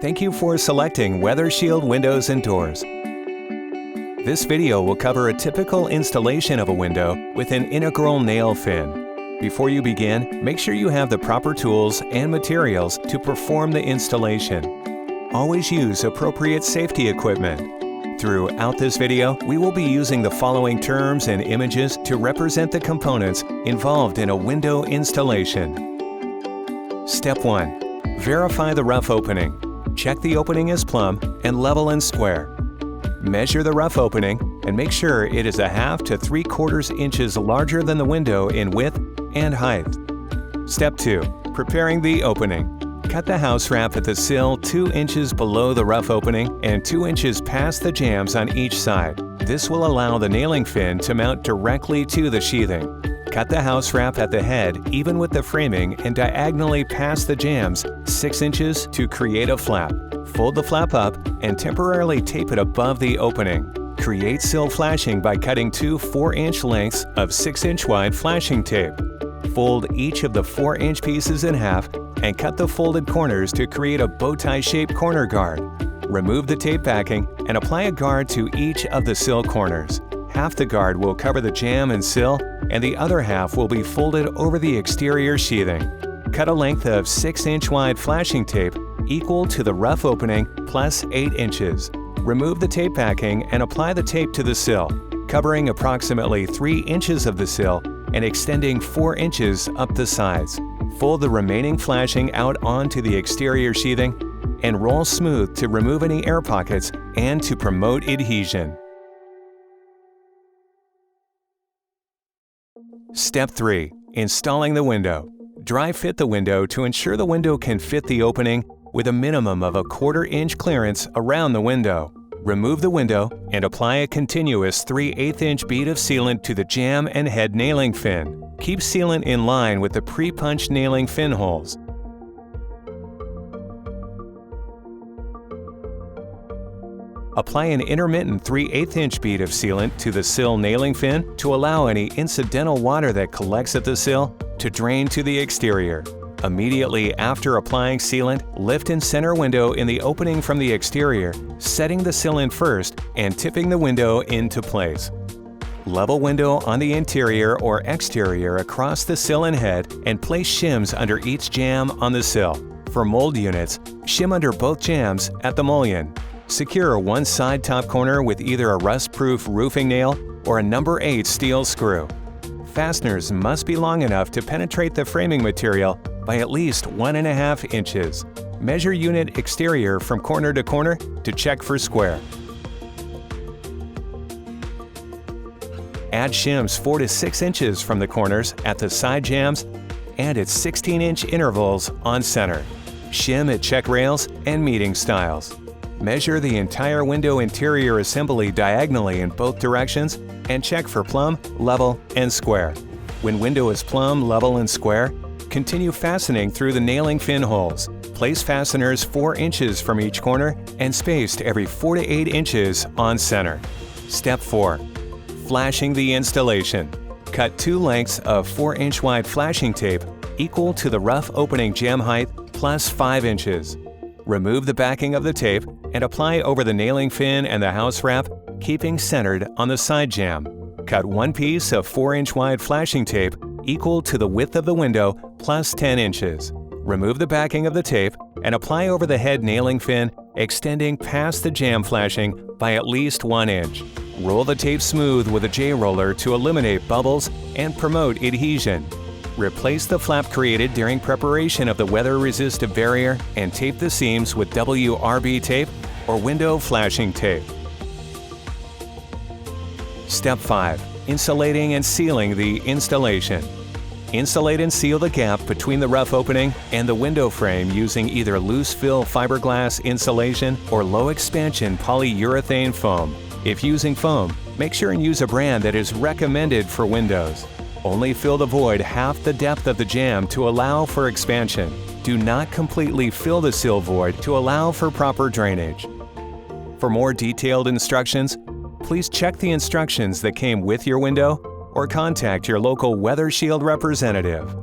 Thank you for selecting Weather Shield Windows and Doors. This video will cover a typical installation of a window with an integral nail fin. Before you begin, make sure you have the proper tools and materials to perform the installation. Always use appropriate safety equipment. Throughout this video, we will be using the following terms and images to represent the components involved in a window installation. Step 1. Verify the rough opening. Check the opening is plumb and level and square. Measure the rough opening and make sure it is 1/2 to 3/4 inches larger than the window in width and height. Step 2. Preparing the opening. Cut the house wrap at the sill 2 inches below the rough opening and 2 inches past the jambs on each side. This will allow the nailing fin to mount directly to the sheathing. Cut the house wrap at the head even with the framing and diagonally past the jambs 6 inches to create a flap. Fold the flap up and temporarily tape it above the opening. Create sill flashing by cutting 2 4-inch lengths of 6-inch wide flashing tape. Fold each of the 4-inch pieces in half and cut the folded corners to create a bow tie shaped corner guard. Remove the tape backing and apply a guard to each of the sill corners. Half the guard will cover the jamb and sill, and the other half will be folded over the exterior sheathing. Cut a length of 6-inch wide flashing tape equal to the rough opening plus 8 inches. Remove the tape backing and apply the tape to the sill, covering approximately 3 inches of the sill and extending 4 inches up the sides. Fold the remaining flashing out onto the exterior sheathing and roll smooth to remove any air pockets and to promote adhesion. Step 3. Installing the window. Dry fit the window to ensure the window can fit the opening with a minimum of 1/4 inch clearance around the window. Remove the window and apply a continuous 3/8 inch bead of sealant to the jamb and head nailing fin. Keep sealant in line with the pre-punched nailing fin holes. Apply an intermittent 3/8 inch bead of sealant to the sill nailing fin to allow any incidental water that collects at the sill to drain to the exterior. Immediately after applying sealant, lift and center window in the opening from the exterior, setting the sill in first and tipping the window into place. Level window on the interior or exterior across the sill and head and place shims under each jamb on the sill. For mold units, shim under both jambs at the mullion. Secure one side top corner with either a rust-proof roofing nail or a number 8 steel screw. Fasteners must be long enough to penetrate the framing material by at least 1.5 inches. Measure unit exterior from corner to corner to check for square. Add shims 4 to 6 inches from the corners at the side jambs and at 16-inch intervals on center. Shim at check rails and meeting stiles. Measure the entire window interior assembly diagonally in both directions and check for plumb, level, and square. When window is plumb, level, and square, continue fastening through the nailing fin holes. Place fasteners 4 inches from each corner and spaced every 4 to 8 inches on center. Step 4. Flashing the installation. Cut 2 lengths of 4-inch wide flashing tape equal to the rough opening jamb height plus 5 inches. Remove the backing of the tape and apply over the nailing fin and the house wrap, keeping centered on the side jamb. Cut 1 piece of 4-inch wide flashing tape equal to the width of the window plus 10 inches. Remove the backing of the tape and apply over the head nailing fin, extending past the jamb flashing by at least 1 inch. Roll the tape smooth with a J-roller to eliminate bubbles and promote adhesion. Replace the flap created during preparation of the weather-resistive barrier and tape the seams with WRB tape or window flashing tape. Step 5. Insulating and sealing the installation. Insulate and seal the gap between the rough opening and the window frame using either loose-fill fiberglass insulation or low-expansion polyurethane foam. If using foam, make sure and use a brand that is recommended for windows. Only fill the void half the depth of the jamb to allow for expansion. Do not completely fill the sill void to allow for proper drainage. For more detailed instructions, please check the instructions that came with your window or contact your local Weather Shield representative.